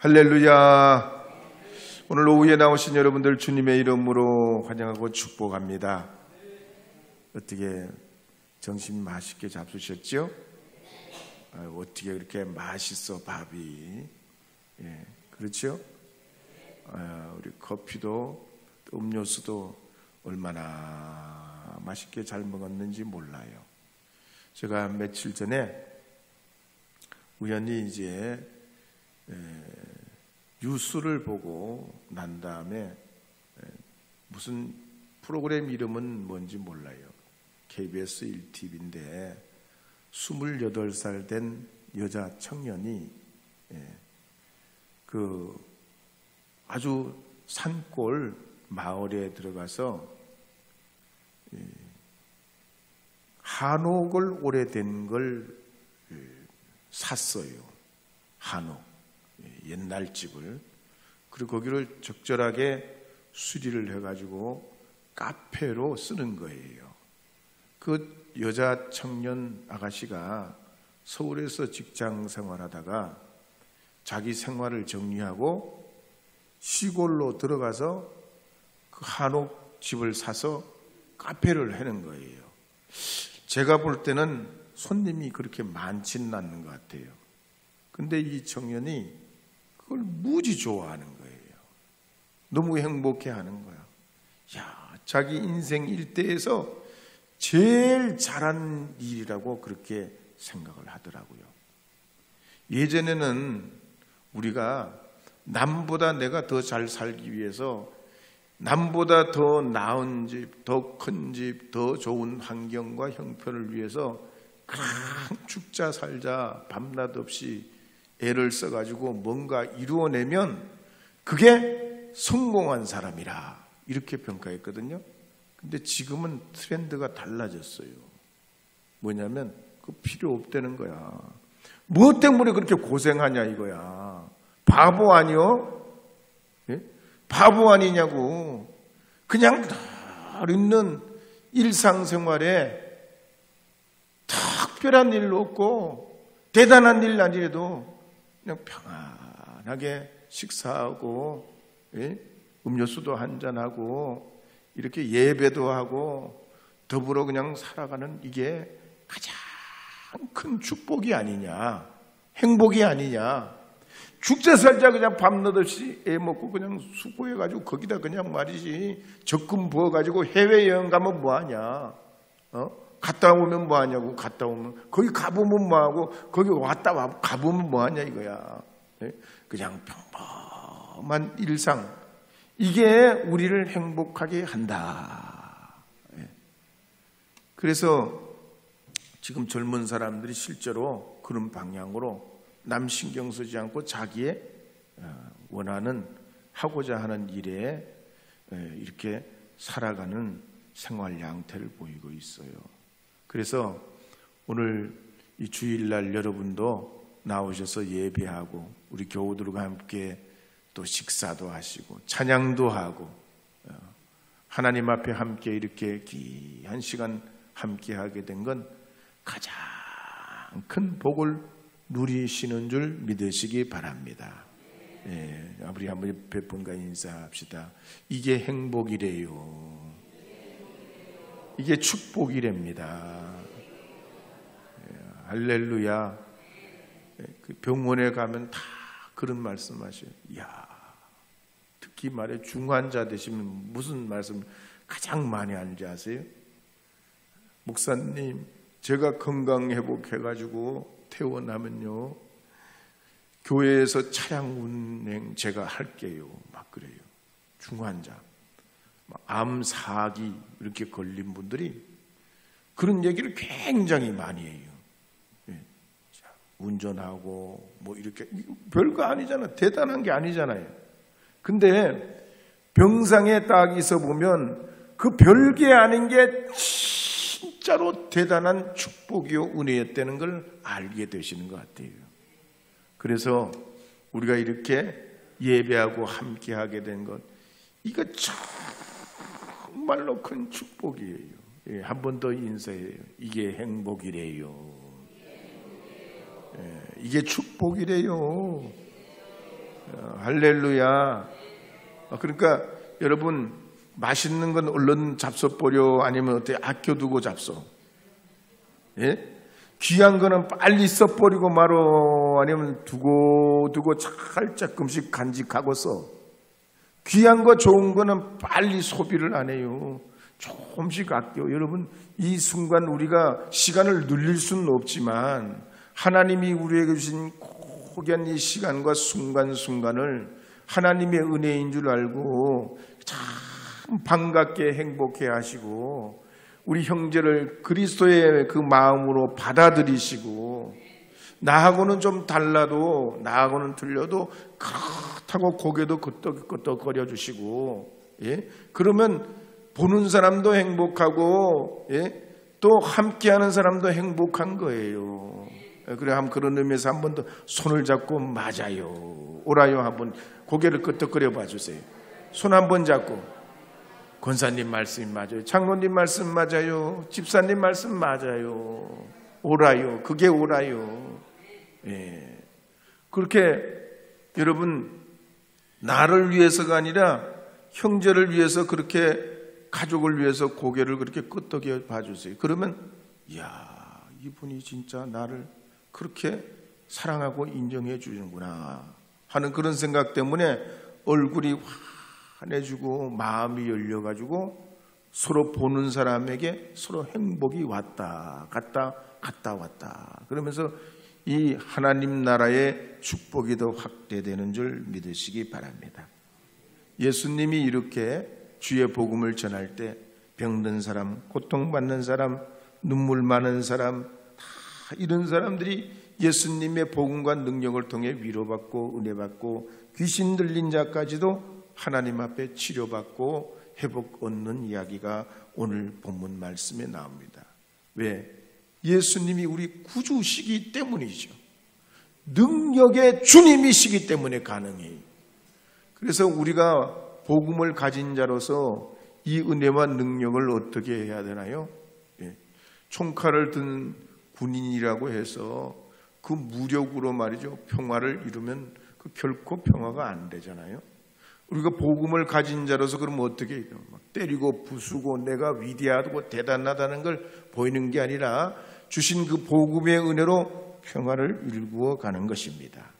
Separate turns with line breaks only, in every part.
할렐루야. 오늘 오후에 나오신 여러분들 주님의 이름으로 환영하고 축복합니다. 어떻게 점심 맛있게 잡수셨죠? 어떻게 그렇게 맛있어 밥이? 예, 그렇죠? 우리 커피도 음료수도 얼마나 맛있게 잘 먹었는지 몰라요. 제가 며칠 전에 우연히 이제 뉴스를 보고 난 다음에 무슨 프로그램 이름은 뭔지 몰라요. KBS 1TV인데 28살 된 여자 청년이 그 아주 산골 마을에 들어가서 한옥을 오래된 걸 샀어요. 한옥. 옛날 집을. 그리고 거기를 적절하게 수리를 해가지고 카페로 쓰는 거예요. 그 여자 청년 아가씨가 서울에서 직장 생활하다가 자기 생활을 정리하고 시골로 들어가서 그 한옥 집을 사서 카페를 하는 거예요. 제가 볼 때는 손님이 그렇게 많지는 않는 것 같아요. 근데 이 청년이 그걸 무지 좋아하는 거예요. 너무 행복해 하는 거야. 야, 자기 인생 일대에서 제일 잘한 일이라고 그렇게 생각을 하더라고요. 예전에는 우리가 남보다 내가 더 잘 살기 위해서 남보다 더 나은 집, 더 큰 집, 더 좋은 환경과 형편을 위해서 그냥 죽자 살자 밤낮 없이 애를 써가지고 뭔가 이루어내면 그게 성공한 사람이라 이렇게 평가했거든요. 근데 지금은 트렌드가 달라졌어요. 뭐냐면 그 필요 없다는 거야. 무엇 때문에 그렇게 고생하냐 이거야. 바보 아니요? 예? 바보 아니냐고. 그냥 늘 있는 일상생활에 특별한 일 없고 대단한 일 아니래도 그냥 평안하게 식사하고 음료수도 한잔하고 이렇게 예배도 하고 더불어 그냥 살아가는 이게 가장 큰 축복이 아니냐, 행복이 아니냐. 죽자 살자 그냥 밤낮 없이 애 먹고 그냥 수고해가지고 거기다 그냥 말이지 적금 부어가지고 해외여행 가면 뭐하냐. 갔다 오면 뭐하냐고. 갔다 오면 거기 가보면 뭐하고 거기 왔다 가보면 뭐하냐 이거야. 그냥 평범한 일상, 이게 우리를 행복하게 한다. 그래서 지금 젊은 사람들이 실제로 그런 방향으로 남 신경 쓰지 않고 자기의 원하는 하고자 하는 일에 이렇게 살아가는 생활 양태를 보이고 있어요. 그래서 오늘 이 주일날 여러분도 나오셔서 예배하고 우리 교우들과 함께 또 식사도 하시고 찬양도 하고 하나님 앞에 함께 이렇게 귀한 시간 함께 하게 된 건 가장 큰 복을 누리시는 줄 믿으시기 바랍니다. 우리 한번 몇 분과 인사합시다. 이게 행복이래요. 이게 축복이랍니다. 할렐루야. 그 병원에 가면 다 그런 말씀하셔요. 이야, 특히 말해 중환자 되시면 무슨 말씀 가장 많이 하는지 아세요? 목사님, 제가 건강 회복해가지고 퇴원하면요 교회에서 차량 운행 제가 할게요. 막 그래요. 중환자, 암, 사기 이렇게 걸린 분들이 그런 얘기를 굉장히 많이 해요. 운전하고 뭐 이렇게 별거 아니잖아. 대단한 게 아니잖아요. 근데 병상에 딱 있어 보면 그 별게 아닌 게 진짜로 대단한 축복이요 은혜였다는 걸 알게 되시는 것 같아요. 그래서 우리가 이렇게 예배하고 함께 하게 된 것, 이거 정말로 큰 축복이에요. 한 번 더 인사해요. 이게 행복이래요. 이게 축복이래요. 할렐루야. 그러니까 여러분 맛있는 건 얼른 잡숴버려, 아니면 어떻게 아껴두고 잡숴. 예? 귀한 거는 빨리 써버리고 말어, 아니면 두고 살짝끔씩 간직하고 써. 귀한 거 좋은 거는 빨리 소비를 안 해요. 조금씩 아껴. 여러분 이 순간 우리가 시간을 늘릴 수는 없지만 하나님이 우리에게 주신 고귀한 이 시간과 순간순간을 하나님의 은혜인 줄 알고 참 반갑게 행복해 하시고 우리 형제를 그리스도의 그 마음으로 받아들이시고 나하고는 좀 달라도 나하고는 틀려도 그렇다고 고개도 끄덕끄덕거려 주시고, 예? 그러면 보는 사람도 행복하고, 예? 또 함께하는 사람도 행복한 거예요. 그래 한번 그런 의미에서 한 번 더 손을 잡고 맞아요, 오라요 한번 고개를 끄덕거려 봐주세요. 손 한 번 잡고 권사님 말씀 맞아요, 장로님 말씀 맞아요, 집사님 말씀 맞아요, 오라요, 그게 오라요. 예. 그렇게 여러분 나를 위해서가 아니라 형제를 위해서, 그렇게 가족을 위해서 고개를 그렇게 끄덕여 봐주세요. 그러면 이야, 이분이 진짜 나를 그렇게 사랑하고 인정해 주는구나 하는 그런 생각 때문에 얼굴이 환해지고 마음이 열려가지고 서로 보는 사람에게 서로 행복이 왔다 갔다 왔다 그러면서 이 하나님 나라의 축복이 더 확대되는 줄 믿으시기 바랍니다. 예수님이 이렇게 주의 복음을 전할 때 병든 사람, 고통받는 사람, 눈물 많은 사람, 다 이런 사람들이 예수님의 복음과 능력을 통해 위로받고 은혜받고 귀신 들린 자까지도 하나님 앞에 치료받고 회복 얻는 이야기가 오늘 본문 말씀에 나옵니다. 왜? 예수님이 우리 구주시기 때문이죠. 능력의 주님이시기 때문에 가능해요. 그래서 우리가 복음을 가진 자로서 이 은혜와 능력을 어떻게 해야 되나요? 예. 총칼을 든 군인이라고 해서 그 무력으로 말이죠, 평화를 이루면 그 결코 평화가 안 되잖아요. 우리가 복음을 가진 자로서 그러면 어떻게 해요? 막 때리고 부수고 내가 위대하고 대단하다는 걸 보이는 게 아니라 주신 그 복음의 은혜로 평화를 일구어 가는 것입니다.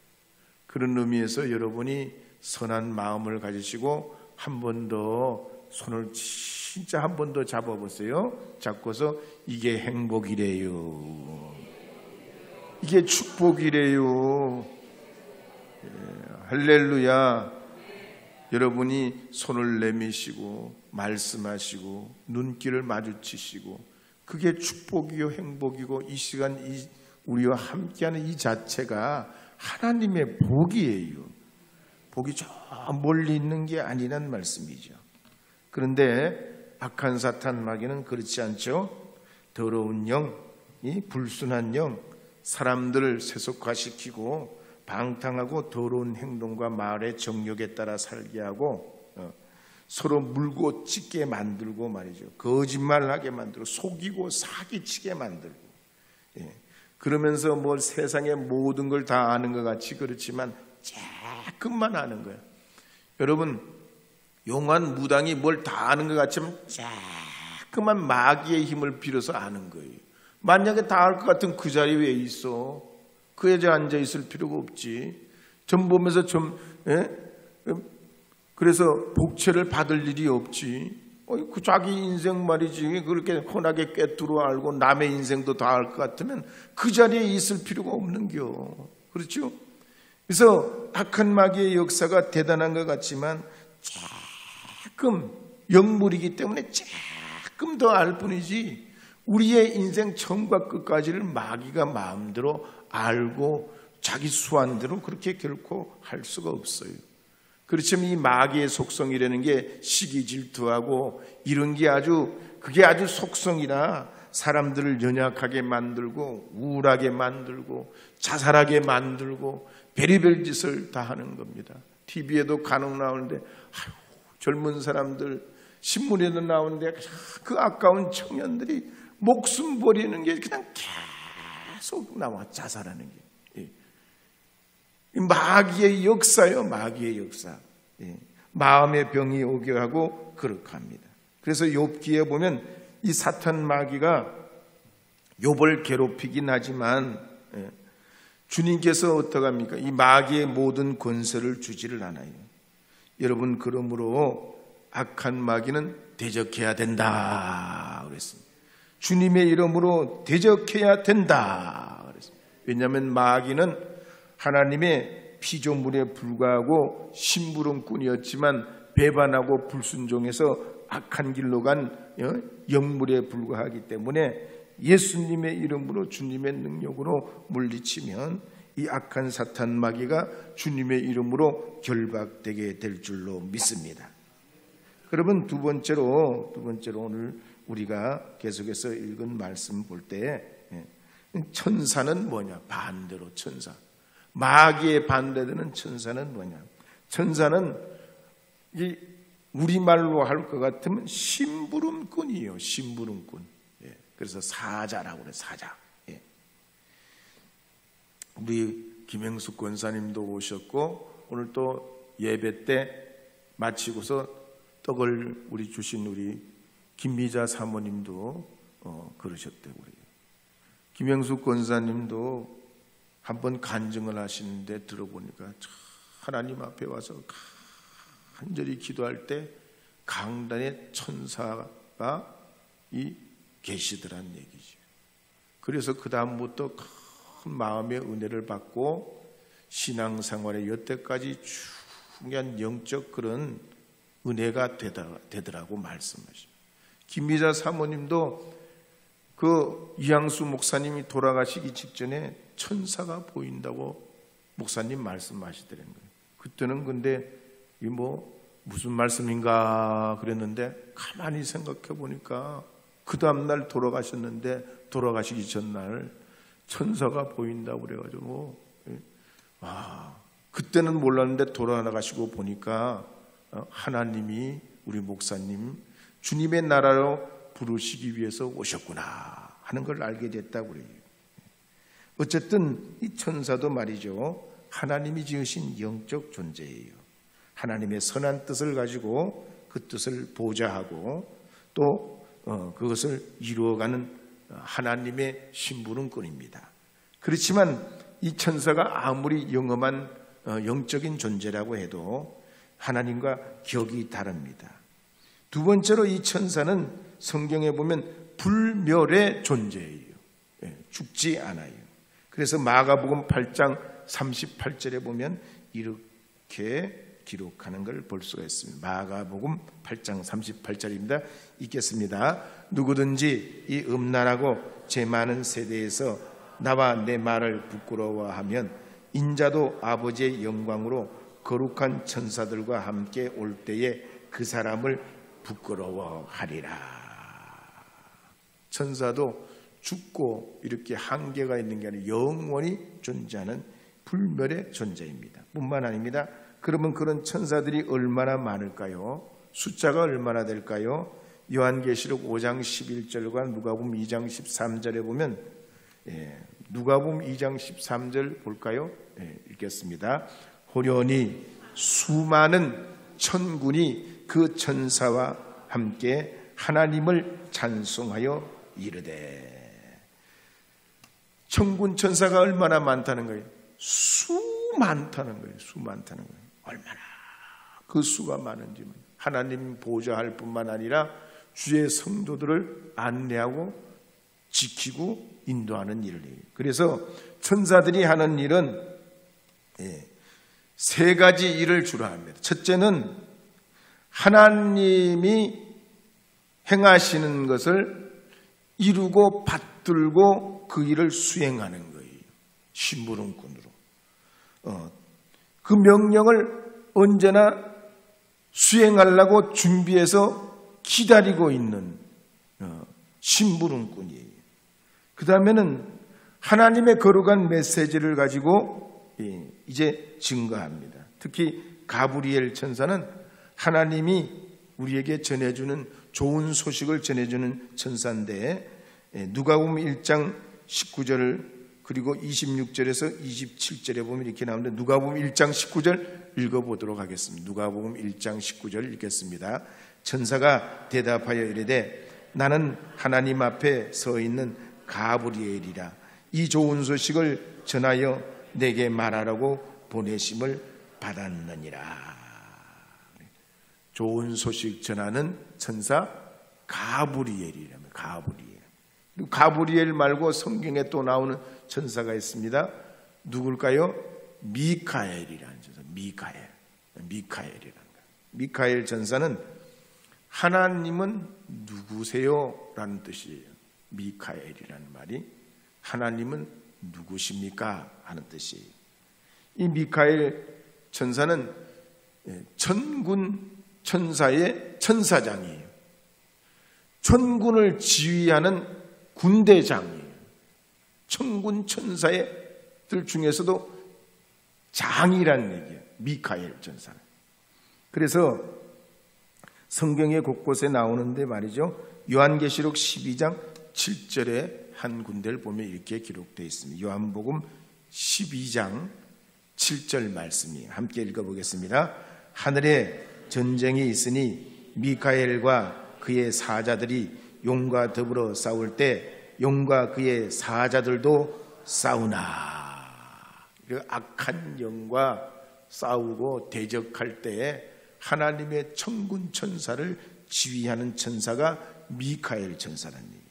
그런 의미에서 여러분이 선한 마음을 가지시고 한 번 더 손을 진짜 한 번 더 잡아보세요. 잡고서 이게 행복이래요, 이게 축복이래요. 예, 할렐루야. 여러분이 손을 내미시고 말씀하시고 눈길을 마주치시고 그게 축복이요 행복이고 이 시간 우리와 함께하는 이 자체가 하나님의 복이에요. 복이 저 멀리 있는 게 아니란 말씀이죠. 그런데 악한 사탄 마귀는 그렇지 않죠. 더러운 영, 이 불순한 영, 사람들을 세속화시키고 방탕하고 더러운 행동과 말의 정욕에 따라 살게 하고 서로 물고 찢게 만들고 말이죠. 거짓말하게 만들고 속이고 사기치게 만들고, 예. 그러면서 뭐 세상의 모든 걸 다 아는 것 같이 그렇지만 조금만 아는 거예요. 여러분 용한 무당이 뭘 다 아는 것 같지만 조금만 마귀의 힘을 빌어서 아는 거예요. 만약에 다 알 것 같으면 그 자리에 왜 있어? 그 여자에 앉아 있을 필요가 없지. 점 보면서 그래서 복채를 받을 일이 없지. 그 자기 인생 말이지 그렇게 흔하게 꿰뚫어 알고 남의 인생도 다 알 것 같으면 그 자리에 있을 필요가 없는겨. 그렇죠? 그래서 악한 마귀의 역사가 대단한 것 같지만 조금 영물이기 때문에 조금 더 알 뿐이지 우리의 인생 처음과 끝까지를 마귀가 마음대로 알고 자기 수완대로 그렇게 결코 할 수가 없어요. 그렇지만 이 마귀의 속성이라는 게 시기 질투하고 이런 게 그게 아주 속성이라 사람들을 연약하게 만들고 우울하게 만들고 자살하게 만들고 별의별 짓을 다 하는 겁니다. TV에도 간혹 나오는데 젊은 사람들, 신문에도 나오는데 그 아까운 청년들이 목숨 버리는 게 그냥 계속 나와 자살하는 게. 마귀의 역사요, 마귀의 역사. 마음의 병이 오게 하고 그렇게 합니다. 그래서 욥기에 보면 이 사탄 마귀가 욥을 괴롭히긴 하지만 주님께서 어떡합니까? 이 마귀의 모든 권세를 주지를 않아요. 여러분, 그러므로 악한 마귀는 대적해야 된다 그랬습니다. 주님의 이름으로 대적해야 된다 그랬습니다. 왜냐하면 마귀는 하나님의 피조물에 불과하고 심부름꾼이었지만 배반하고 불순종해서 악한 길로 간 영물에 불과하기 때문에 예수님의 이름으로 주님의 능력으로 물리치면 이 악한 사탄 마귀가 주님의 이름으로 결박되게 될 줄로 믿습니다. 여러분, 두 번째로 오늘 우리가 계속해서 읽은 말씀 볼 때 천사는 뭐냐? 반대로 천사. 마귀의 반대되는 천사는 뭐냐? 천사는 이 우리말로 할 것 같으면 심부름꾼이에요. 심부름꾼. 그래서 사자라고 그래요. 사자. 우리 김행숙 권사님도 오셨고 오늘 또 예배 때 마치고서 떡을 우리 주신 우리 김미자 사모님도 그러셨대요. 우리 김행숙 권사님도 한번 간증을 하시는데 들어보니까 하나님 앞에 와서 간절히 기도할 때 강단에 천사가 계시더란 얘기죠. 그래서 그 다음부터 큰 마음의 은혜를 받고 신앙생활에 여태까지 중요한 영적 그런 은혜가 되더라고 말씀하십니다. 김미자 사모님도 그 이양수 목사님이 돌아가시기 직전에 천사가 보인다고 목사님 말씀하시더라는 거예요. 그때는 근데 이 무슨 말씀인가 그랬는데 가만히 생각해 보니까 그 다음날 돌아가셨는데 돌아가시기 전날 천사가 보인다고 그래가지고 그때는 몰랐는데 돌아가시고 보니까 하나님이 우리 목사님 주님의 나라로 부르시기 위해서 오셨구나 하는 걸 알게 됐다고 그래요. 어쨌든 이 천사도 말이죠, 하나님이 지으신 영적 존재예요. 하나님의 선한 뜻을 가지고 그 뜻을 보좌하고 또 그것을 이루어가는 하나님의 심부름꾼입니다. 그렇지만 이 천사가 아무리 영험한 영적인 존재라고 해도 하나님과 격이 다릅니다. 두 번째로 이 천사는 성경에 보면 불멸의 존재예요. 죽지 않아요. 그래서 마가복음 8장 38절에 보면 이렇게 기록하는 걸 볼 수가 있습니다. 마가복음 8장 38절입니다. 읽겠습니다. 누구든지 이 음란하고 죄 많은 세대에서 나와 내 말을 부끄러워하면 인자도 아버지의 영광으로 거룩한 천사들과 함께 올 때에 그 사람을 부끄러워하리라. 천사도 죽고 이렇게 한계가 있는 게 아니라 영원히 존재하는 불멸의 존재입니다. 뿐만 아닙니다. 그러면 그런 천사들이 얼마나 많을까요? 숫자가 얼마나 될까요? 요한계시록 5장 11절과 누가복음 2장 13절에 보면 누가복음 2장 13절 볼까요? 읽겠습니다. 호련히 수많은 천군이 그 천사와 함께 하나님을 찬송하여 이르되. 천군 천사가 얼마나 많다는 거예요? 많다는 거예요. 많다는 거예요. 얼마나 그 수가 많은지 하나님 보좌할 뿐만 아니라 주의 성도들을 안내하고 지키고 인도하는 일을 해요. 그래서 천사들이 하는 일은 세 가지 일을 주로 합니다. 첫째는 하나님이 행하시는 것을 이루고 받들고 그 일을 수행하는 거예요. 심부름꾼으로. 그 명령을 언제나 수행하려고 준비해서 기다리고 있는 심부름꾼이에요. 그 다음에는 하나님의 거룩한 메시지를 가지고 이제 증거합니다. 특히 가브리엘 천사는 하나님이 우리에게 전해주는 좋은 소식을 전해주는 천사인데 누가복음 1장 19절을 그리고 26절에서 27절에 보면 이렇게 나오는데 누가복음 1장 19절 읽어보도록 하겠습니다. 누가복음 1장 19절 읽겠습니다. 천사가 대답하여 이르되 나는 하나님 앞에 서 있는 가브리엘이라. 이 좋은 소식을 전하여 내게 말하라고 보내심을 받았느니라. 좋은 소식 전하는 천사 가브리엘이라며. 가브리엘. 그리고 가브리엘 말고 성경에 또 나오는 천사가 있습니다. 누굴까요? 미카엘이라는 천사. 미카엘이라는 거예요. 미카엘 천사는 하나님은 누구세요? 라는 뜻이에요. 미카엘이라는 말이 하나님은 누구십니까? 하는 뜻이에요. 이 미카엘 천사는 천군 천사의 천사장이에요. 천군을 지휘하는 군대장이에요. 천군 천사들 중에서도 장이라는 얘기예요. 미카엘 천사는. 그래서 성경의 곳곳에 나오는데 말이죠. 요한계시록 12장 7절에 한 군데를 보면 이렇게 기록되어 있습니다. 요한복음 12장 7절 말씀이에요. 함께 읽어보겠습니다. 하늘에 전쟁이 있으니 미카엘과 그의 사자들이 용과 더불어 싸울 때 용과 그의 사자들도 싸우나. 악한 영과 싸우고 대적할 때에 하나님의 천군 천사를 지휘하는 천사가 미카엘 천사라는 얘기예요.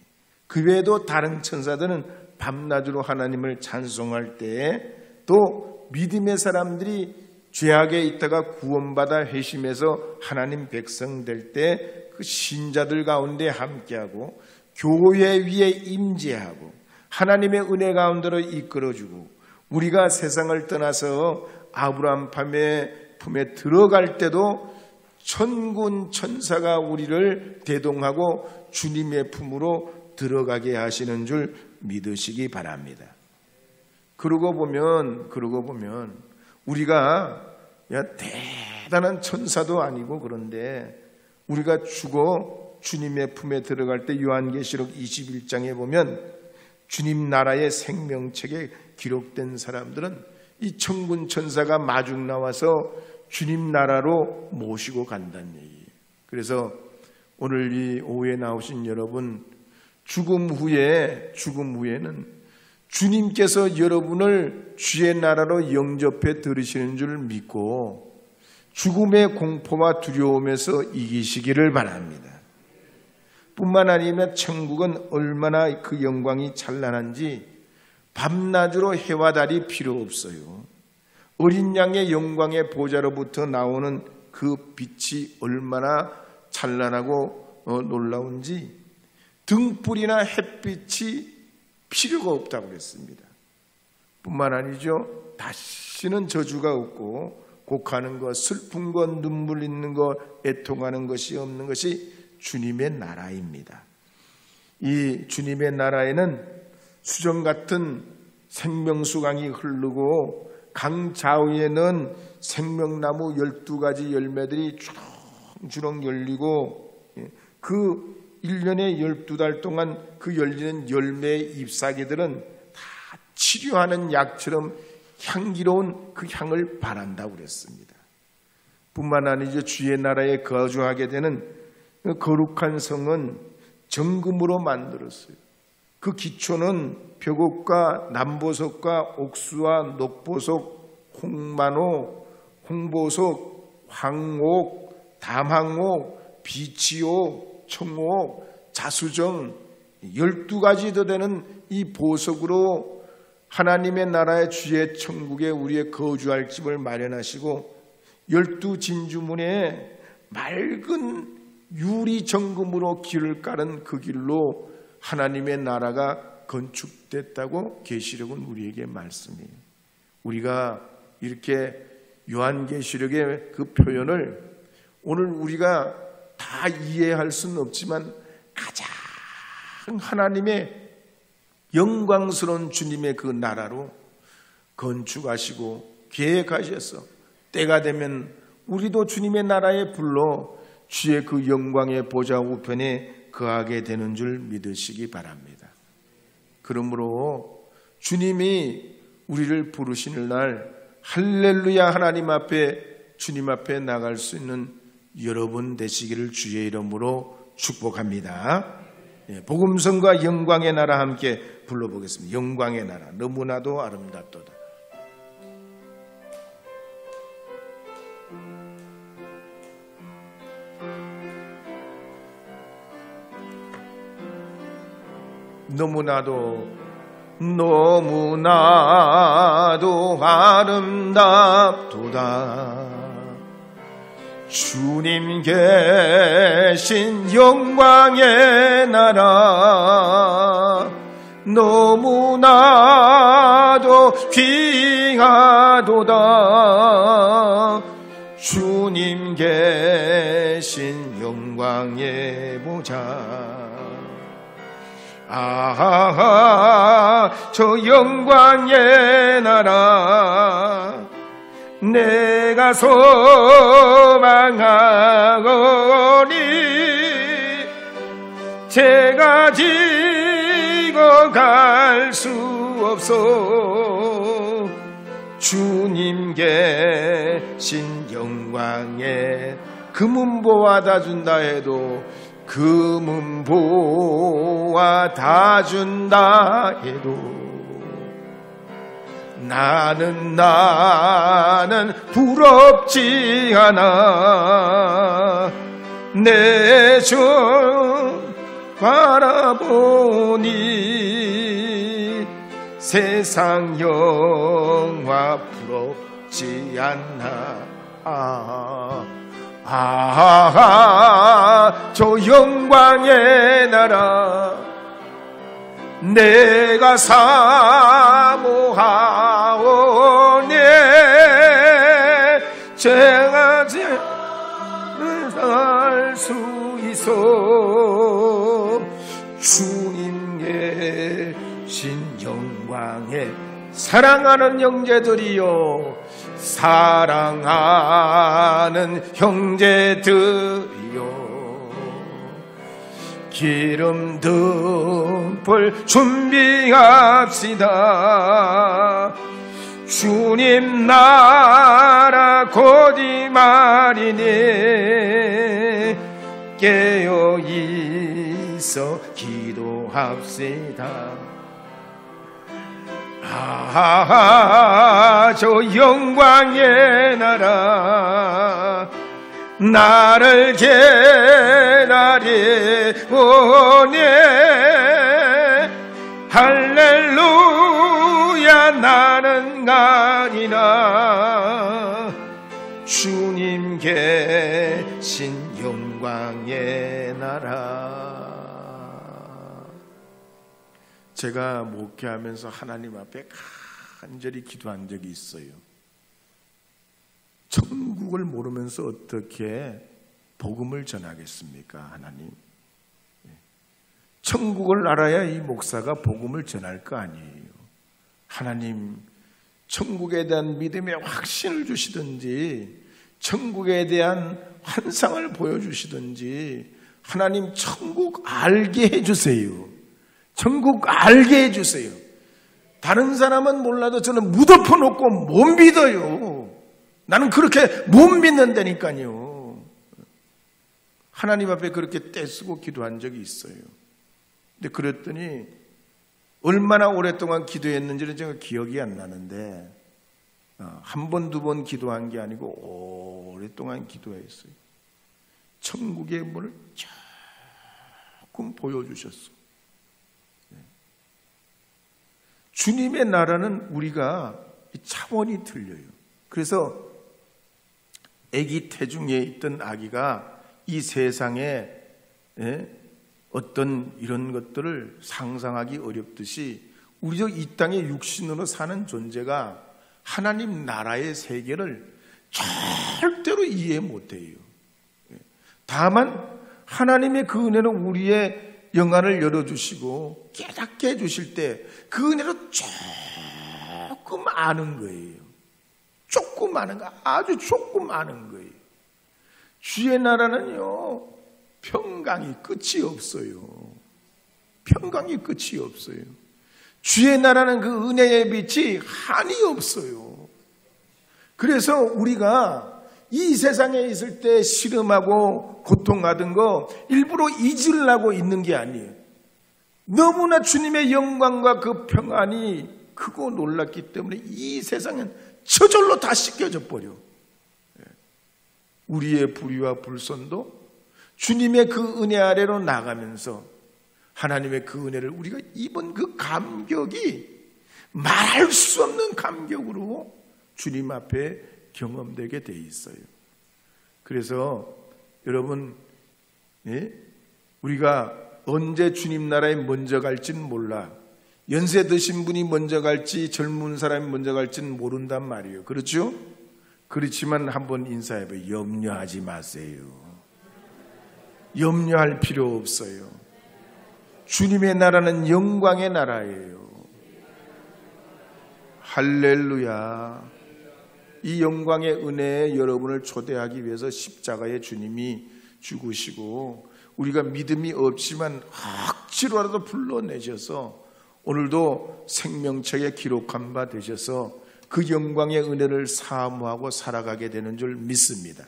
그 외에도 다른 천사들은 밤낮으로 하나님을 찬송할 때에 또 믿음의 사람들이 죄악에 있다가 구원받아 회심해서 하나님 백성 될 때 그 신자들 가운데 함께하고 교회 위에 임재하고 하나님의 은혜 가운데로 이끌어주고 우리가 세상을 떠나서 아브라함 품에 들어갈 때도 천군 천사가 우리를 대동하고 주님의 품으로 들어가게 하시는 줄 믿으시기 바랍니다. 그러고 보면 우리가 대단한 천사도 아니고 그런데 우리가 죽어 주님의 품에 들어갈 때 요한계시록 21장에 보면 주님 나라의 생명책에 기록된 사람들은 이 천군 천사가 마중 나와서 주님 나라로 모시고 간다는 얘기예요. 그래서 오늘 이 오후에 나오신 여러분, 죽음 후에는 주님께서 여러분을 주의 나라로 영접해 들으시는 줄 믿고 죽음의 공포와 두려움에서 이기시기를 바랍니다. 뿐만 아니라 천국은 얼마나 그 영광이 찬란한지 밤낮으로 해와 달이 필요 없어요. 어린 양의 영광의 보좌로부터 나오는 그 빛이 얼마나 찬란하고 놀라운지 등불이나 햇빛이 필요가 없다고 그랬습니다. 뿐만 아니죠. 다시는 저주가 없고 곡하는 것, 슬픈 것, 눈물 있는 것, 애통하는 것이 없는 것이 주님의 나라입니다. 이 주님의 나라에는 수정 같은 생명수강이 흐르고 강 좌우에는 생명나무 12가지 열매들이 주렁주렁 열리고 그 1년에 12달 동안 그 열리는 열매의 잎사귀들은 다 치료하는 약처럼 향기로운 그 향을 발한다고 그랬습니다. 뿐만 아니죠. 주의 나라에 거주하게 되는 그 거룩한 성은 정금으로 만들었어요. 그 기초는 벽옥과 남보석과 옥수와 녹보석, 홍만호, 홍보석, 황옥, 담항옥, 비치옥, 청옥, 자수정 12가지 더 되는 이 보석으로 하나님의 나라의 주의 천국에 우리의 거주할 집을 마련하시고 12진주문에 맑은 유리 정금으로 길을 깔은 그 길로 하나님의 나라가 건축됐다고 계시록은 우리에게 말씀해요. 우리가 이렇게 요한계시록의 그 표현을 오늘 우리가 다 이해할 수는 없지만 가장 하나님의 영광스러운 주님의 그 나라로 건축하시고 계획하셔서 때가 되면 우리도 주님의 나라에 불러 주의 그 영광의 보좌 우편에 거하게 되는 줄 믿으시기 바랍니다. 그러므로 주님이 우리를 부르시는 날 할렐루야 하나님 앞에 주님 앞에 나갈 수 있는 여러분 되시기를 주의 이름으로 축복합니다. 복음성과 영광의 나라 함께 불러보겠습니다. 영광의 나라 너무나도 아름답도다. 너무나도 아름답도다. 주님 계신 영광의 나라 너무나도 귀하도다. 주님 계신 영광의 보좌 저 영광의 나라 내가 소망하오니 제가 지고 갈 수 없어. 주님 계신 영광에 금은보화 다 준다 해도 금은보화 다 준다 해도 나는 부럽지 않아. 내 주 바라보니 세상 영화 부럽지 않나. 저 영광의 나라 내가 사모하오니 제가 살 수 있어. 주님 계신 영광에 사랑하는 형제들이요 사랑하는 형제들이요 기름 듬불 준비합시다. 주님 나라 곧이 말이니 깨어 있어 기도합시다. 저 영광의 나라 나를 기다리오니 할렐루야 나는 가리라. 주님 계신 영광의 나라. 제가 목회하면서 하나님 앞에 간절히 기도한 적이 있어요. 천국을 모르면서 어떻게 복음을 전하겠습니까, 하나님? 천국을 알아야 이 목사가 복음을 전할 거 아니에요. 하나님, 천국에 대한 믿음의 확신을 주시든지 천국에 대한 환상을 보여주시든지 하나님 천국 알게 해주세요. 천국 알게 해주세요. 다른 사람은 몰라도 저는 무덤 놓고 못 믿어요. 나는 그렇게 못 믿는다니까요. 하나님 앞에 그렇게 떼쓰고 기도한 적이 있어요. 근데 그랬더니 얼마나 오랫동안 기도했는지는 제가 기억이 안 나는데 한 번, 두 번 기도한 게 아니고 오랫동안 기도했어요. 천국의 문을 조금 보여주셨어. 주님의 나라는 우리가 차원이 틀려요. 그래서 아기 태중에 있던 아기가 이 세상에 어떤 이런 것들을 상상하기 어렵듯이 우리도 이 땅에 육신으로 사는 존재가 하나님 나라의 세계를 절대로 이해 못해요. 다만 하나님의 그 은혜는 우리의 영안을 열어주시고 깨닫게 해주실 때 그 은혜로 조금 아는 거예요. 조금 아는 거, 아주 조금 아는 거예요. 주의 나라는요, 평강이 끝이 없어요. 평강이 끝이 없어요. 주의 나라는 그 은혜의 빛이 한이 없어요. 그래서 우리가 이 세상에 있을 때 시름하고 고통하던 거 일부러 잊으려고 있는 게 아니에요. 너무나 주님의 영광과 그 평안이 크고 놀랍기 때문에 이 세상은 저절로 다 씻겨져 버려. 우리의 불의와 불선도 주님의 그 은혜 아래로 나가면서 하나님의 그 은혜를 우리가 입은 그 감격이 말할 수 없는 감격으로 주님 앞에 경험되게 돼 있어요. 그래서 여러분, 우리가 언제 주님 나라에 먼저 갈지는 몰라. 연세 드신 분이 먼저 갈지 젊은 사람이 먼저 갈지는 모른단 말이에요. 그렇죠? 그렇지만 한번 인사해봐요. 염려하지 마세요. 염려할 필요 없어요. 주님의 나라는 영광의 나라예요. 할렐루야. 이 영광의 은혜에 여러분을 초대하기 위해서 십자가에 주님이 죽으시고 우리가 믿음이 없지만 억지로라도 불러내셔서 오늘도 생명책에 기록한 바 되셔서 그 영광의 은혜를 사모하고 살아가게 되는 줄 믿습니다.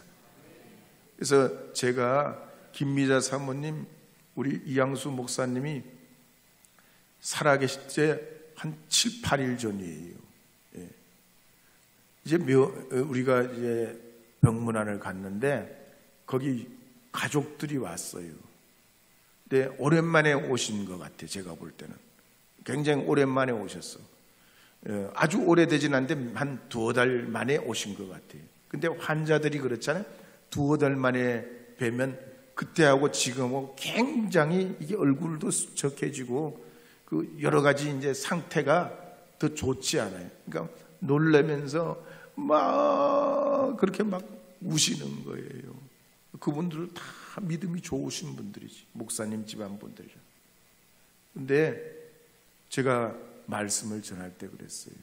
그래서 제가 김미자 사모님, 우리 이양수 목사님이 살아계실 때 한 7, 8일 전이에요. 이제 우리가 이제 병문안을 갔는데 거기 가족들이 왔어요. 근데 오랜만에 오신 것 같아요. 제가 볼 때는 굉장히 오랜만에 오셨어. 아주 오래되진 않는데 한 2달 만에 오신 것 같아요. 근데 환자들이 그렇잖아요. 2달 만에 뵈면 그때하고 지금하고 굉장히 이게 얼굴도 수척해지고 그 여러 가지 이제 상태가 더 좋지 않아요. 그러니까 놀라면서 막 그렇게 막 우시는 거예요. 그분들은 다 믿음이 좋으신 분들이지. 목사님 집안 분들이죠. 근데 제가 말씀을 전할 때 그랬어요.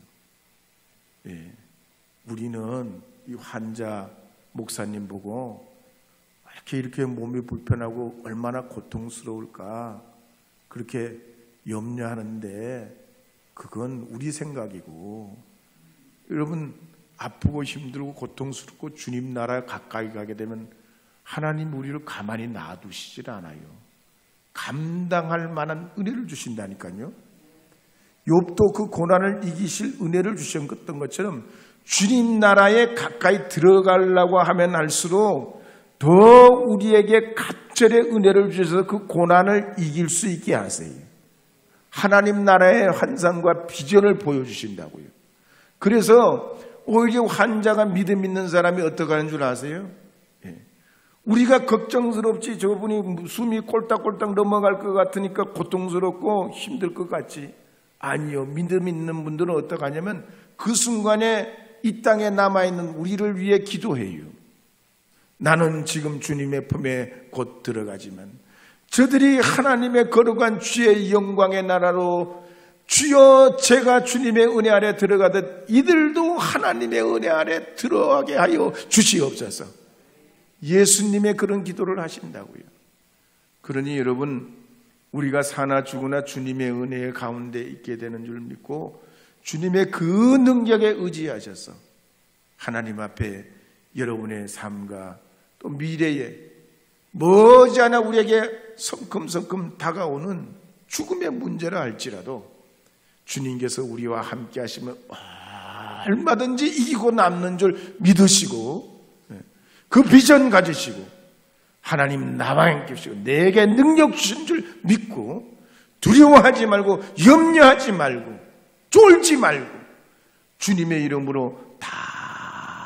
우리는 이 환자 목사님 보고 이렇게 몸이 불편하고 얼마나 고통스러울까 그렇게 염려하는데 그건 우리 생각이고, 여러분 아프고 힘들고 고통스럽고 주님 나라에 가까이 가게 되면 하나님 우리를 가만히 놔두시질 않아요. 감당할 만한 은혜를 주신다니까요. 욥도 그 고난을 이기실 은혜를 주셨던 것처럼 주님 나라에 가까이 들어가려고 하면 할수록 더 우리에게 갑절의 은혜를 주셔서 그 고난을 이길 수 있게 하세요. 하나님 나라의 환상과 비전을 보여주신다고요. 그래서 오히려 환자가 믿음 있는 사람이 어떻게 하는 줄 아세요? 우리가 걱정스럽지, 저분이 숨이 꼴딱꼴딱 넘어갈 것 같으니까 고통스럽고 힘들 것 같지. 아니요. 믿음 있는 분들은 어떻게 하냐면 그 순간에 이 땅에 남아있는 우리를 위해 기도해요. 나는 지금 주님의 품에 곧 들어가지만 저들이 하나님의 거룩한 주의 영광의 나라로 주여 제가 주님의 은혜 아래 들어가듯 이들도 하나님의 은혜 아래 들어가게 하여 주시옵소서. 예수님의 그런 기도를 하신다고요. 그러니 여러분, 우리가 사나 죽으나 주님의 은혜 가운데 있게 되는 줄 믿고 주님의 그 능력에 의지하셔서 하나님 앞에 여러분의 삶과 또 미래에 머지않아 우리에게 성큼성큼 다가오는 죽음의 문제라 할지라도 주님께서 우리와 함께 하시면 얼마든지 이기고 남는 줄 믿으시고 그 비전 가지시고 하나님 나와 함께 하시고 내게 능력 주신 줄 믿고 두려워하지 말고 염려하지 말고 쫄지 말고 주님의 이름으로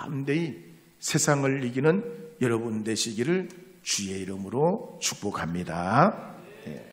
담대히 세상을 이기는 여러분 되시기를 주의 이름으로 축복합니다.